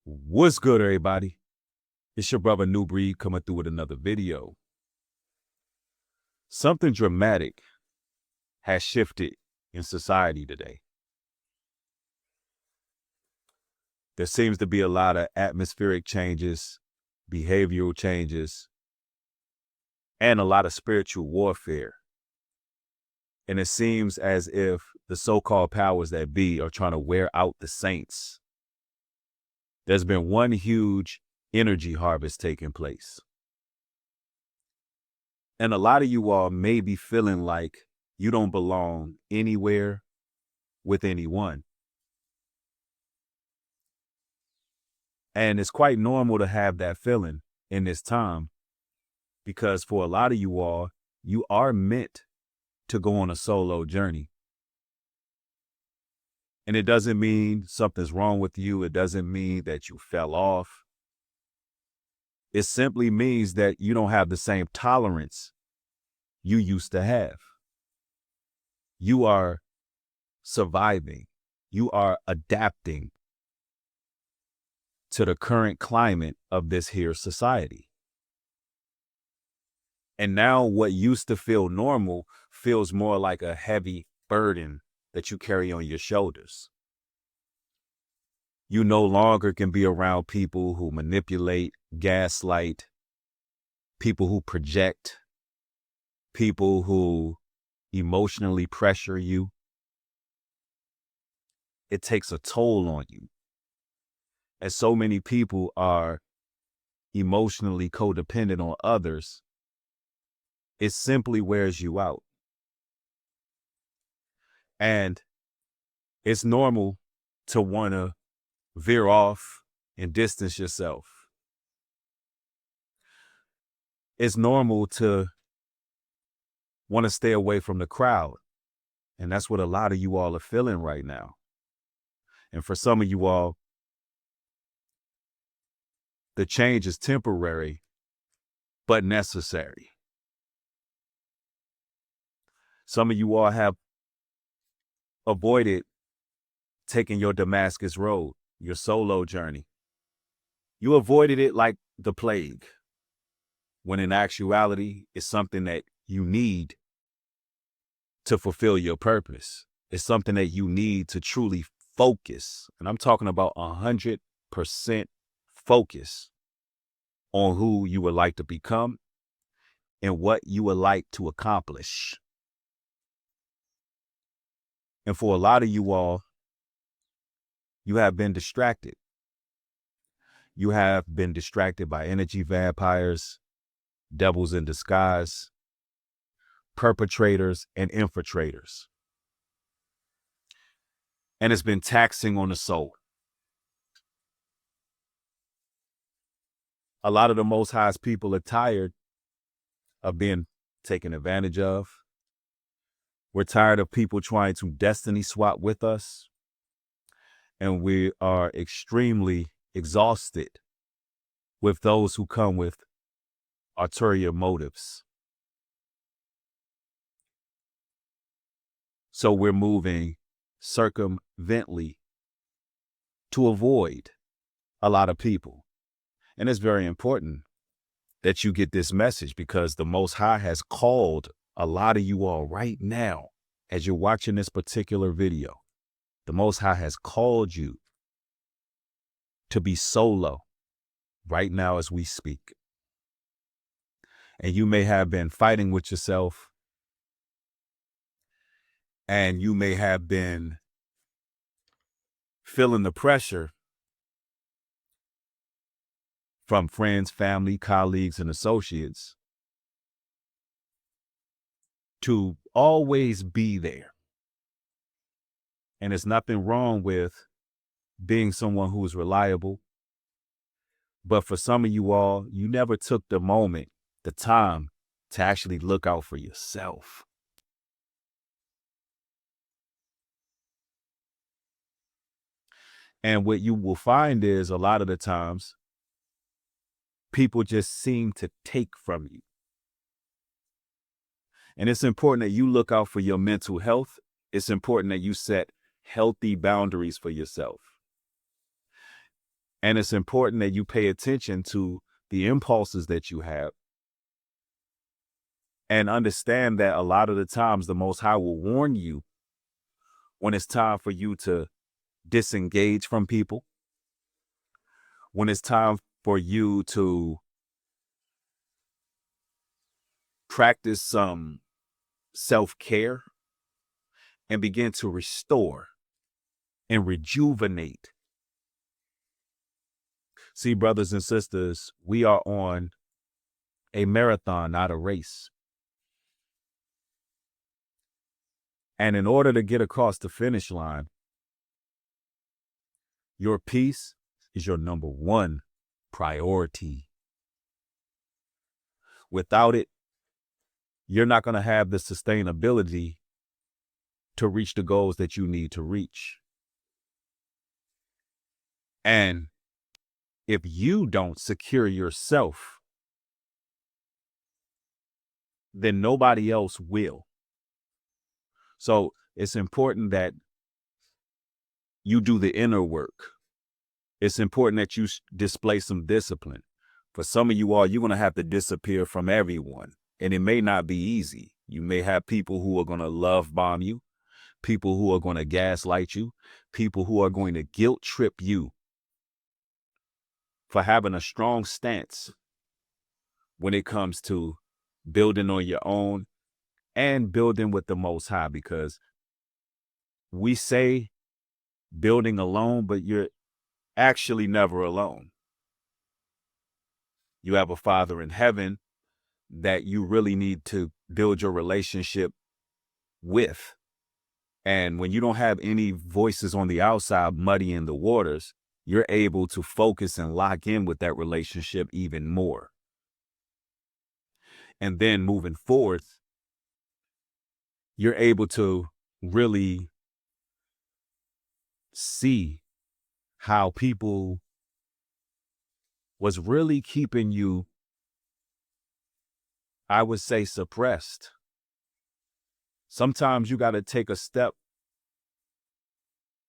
What's good, everybody? It's your brother New Breed coming through with another video. Something dramatic has shifted in society today. There seems to be a lot of atmospheric changes, behavioral changes, and a lot of spiritual warfare. And it seems as if the so-called powers that be are trying to wear out the saints. There's been one huge energy harvest taking place. And a lot of you all may be feeling like you don't belong anywhere with anyone. And it's quite normal to have that feeling in this time, because for a lot of you all, you are meant to go on a solo journey. And it doesn't mean something's wrong with you. It doesn't mean that you fell off. It simply means that you don't have the same tolerance you used to have. You are surviving. You are adapting to the current climate of this here society. And now what used to feel normal feels more like a heavy burden that you carry on your shoulders. You no longer can be around people who manipulate, gaslight, people who project, people who emotionally pressure you. It takes a toll on you. And so many people are emotionally codependent on others. It simply wears you out. And it's normal to want to veer off and distance yourself. It's normal to want to stay away from the crowd. And that's what a lot of you all are feeling right now. And for some of you all, the change is temporary, but necessary. Some of you all have avoided taking your Damascus road, your solo journey. You avoided it like the plague, when in actuality, it's something that you need to fulfill your purpose. It's something that you need to truly focus. And I'm talking about 100% focus on who you would like to become and what you would like to accomplish. And for a lot of you all, you have been distracted. You have been distracted by energy vampires, devils in disguise, perpetrators, and infiltrators. And it's been taxing on the soul. A lot of the Most High's people are tired of being taken advantage of. We're tired of people trying to destiny swap with us. And we are extremely exhausted with those who come with ulterior motives. So we're moving circumvently to avoid a lot of people. And it's very important that you get this message, because the Most High has called a lot of you all right now, as you're watching this particular video. The Most High has called you to be solo right now as we speak. And you may have been fighting with yourself, and you may have been feeling the pressure from friends, family, colleagues, and associates to always be there. And there's nothing wrong with being someone who is reliable. But for some of you all, you never took the moment, the time to actually look out for yourself. And what you will find is, a lot of the times, people just seem to take from you. And it's important that you look out for your mental health. It's important that you set healthy boundaries for yourself. And it's important that you pay attention to the impulses that you have and understand that a lot of the times the Most High will warn you when it's time for you to disengage from people, when it's time for you to practice some self-care and begin to restore and rejuvenate. See, brothers and sisters, we are on a marathon, not a race. And in order to get across the finish line, your peace is your number one priority. Without it, you're not going to have the sustainability to reach the goals that you need to reach. And if you don't secure yourself, then nobody else will. So it's important that you do the inner work. It's important that you display some discipline. For some of you all, you're going to have to disappear from everyone. And it may not be easy. You may have people who are going to love bomb you, people who are going to gaslight you, people who are going to guilt trip you for having a strong stance when it comes to building on your own and building with the Most High, because we say building alone, but you're actually never alone. You have a Father in heaven that you really need to build your relationship with. And when you don't have any voices on the outside muddying the waters, you're able to focus and lock in with that relationship even more. And then moving forward, you're able to really see how people was really keeping you, I would say, suppressed. Sometimes you got to take a step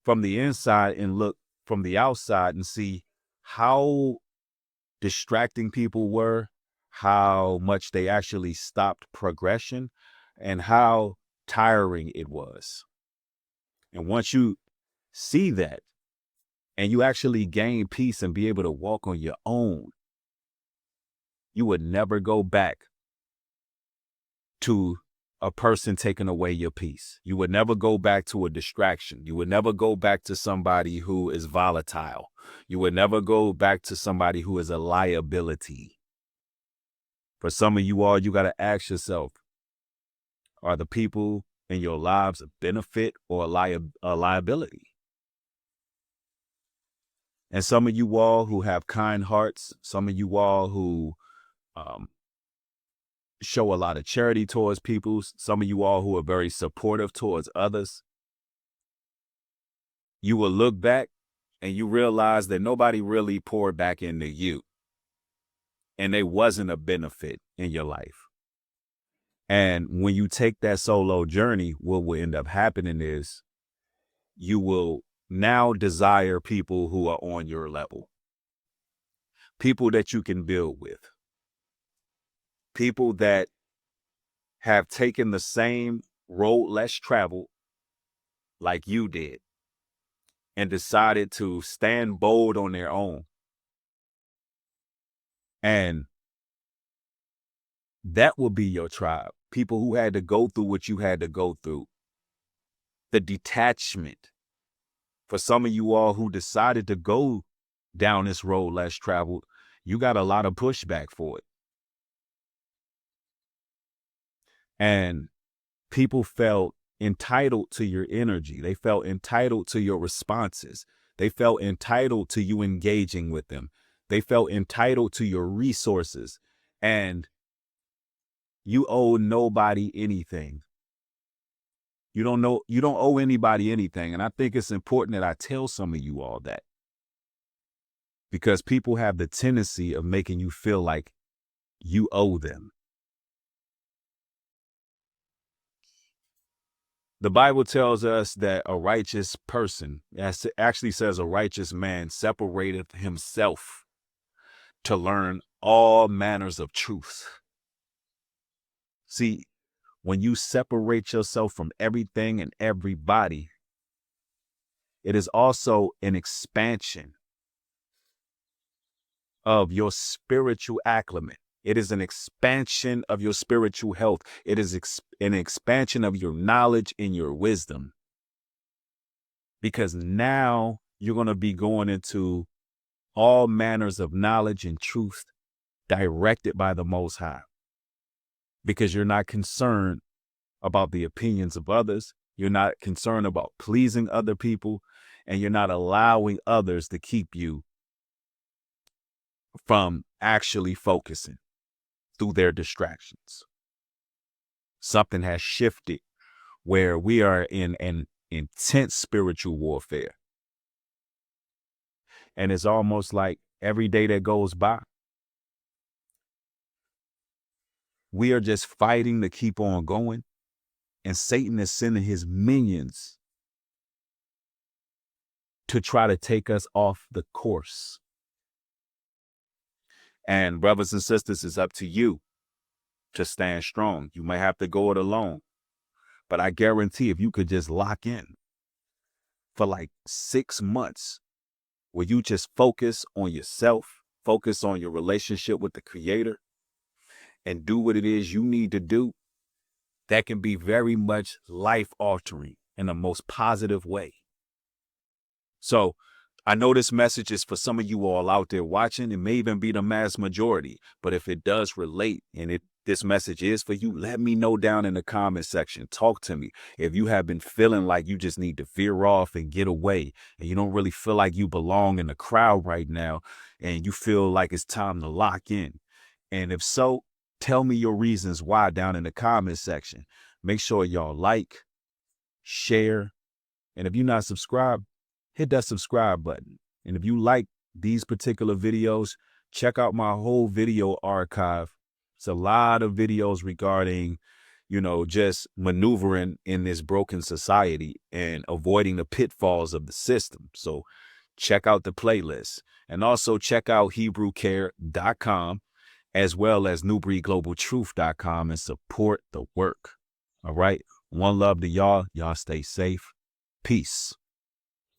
from the inside and look from the outside and see how distracting people were, how much they actually stopped progression, and how tiring it was. And once you see that and you actually gain peace and be able to walk on your own, you would never go back to a person taking away your peace. You would never go back to a distraction. You would never go back to somebody who is volatile. You would never go back to somebody who is a liability. For some of you all, you got to ask yourself, are the people in your lives a benefit or a liability? And some of you all who have kind hearts, some of you all who show a lot of charity towards people, some of you all who are very supportive towards others, you will look back and you realize that nobody really poured back into you. And they wasn't a benefit in your life. And when you take that solo journey, what will end up happening is you will now desire people who are on your level, people that you can build with, people that have taken the same road less traveled like you did and decided to stand bold on their own. And that will be your tribe. People who had to go through what you had to go through. The detachment. For some of you all who decided to go down this road less traveled, you got a lot of pushback for it. And people felt entitled to your energy. They felt entitled to your responses. They felt entitled to you engaging with them. They felt entitled to your resources. And you owe nobody anything. You don't owe anybody anything. And I think it's important that I tell some of you all that, because people have the tendency of making you feel like you owe them. The Bible tells us that a righteous person, actually says a righteous man separateth himself to learn all manners of truth. See, when you separate yourself from everything and everybody, it is also an expansion of your spiritual acclimate. It is an expansion of your spiritual health. It is an expansion of your knowledge and your wisdom. Because now you're going to be going into all manners of knowledge and truth directed by the Most High. Because you're not concerned about the opinions of others. You're not concerned about pleasing other people. And you're not allowing others to keep you from actually focusing through their distractions. Something has shifted where we are in an intense spiritual warfare. And it's almost like every day that goes by, we are just fighting to keep on going. And Satan is sending his minions to try to take us off the course. And brothers and sisters, it's up to you to stand strong. You might have to go it alone. But I guarantee if you could just lock in for like 6 months, where you just focus on yourself, focus on your relationship with the Creator, and do what it is you need to do, that can be very much life-altering in the most positive way. So I know this message is for some of you all out there watching. It may even be the mass majority, but if it does relate and this message is for you, let me know down in the comment section. Talk to me. If you have been feeling like you just need to veer off and get away, and you don't really feel like you belong in the crowd right now, and you feel like it's time to lock in. And if so, tell me your reasons why down in the comment section. Make sure y'all like, share, and if you're not subscribed, hit that subscribe button. And if you like these particular videos, check out my whole video archive. It's a lot of videos regarding, just maneuvering in this broken society and avoiding the pitfalls of the system. So check out the playlist, and also check out HebrewCare.com as well as NewBreedGlobalTruth.com and support the work. All right. One love to y'all. Y'all stay safe. Peace.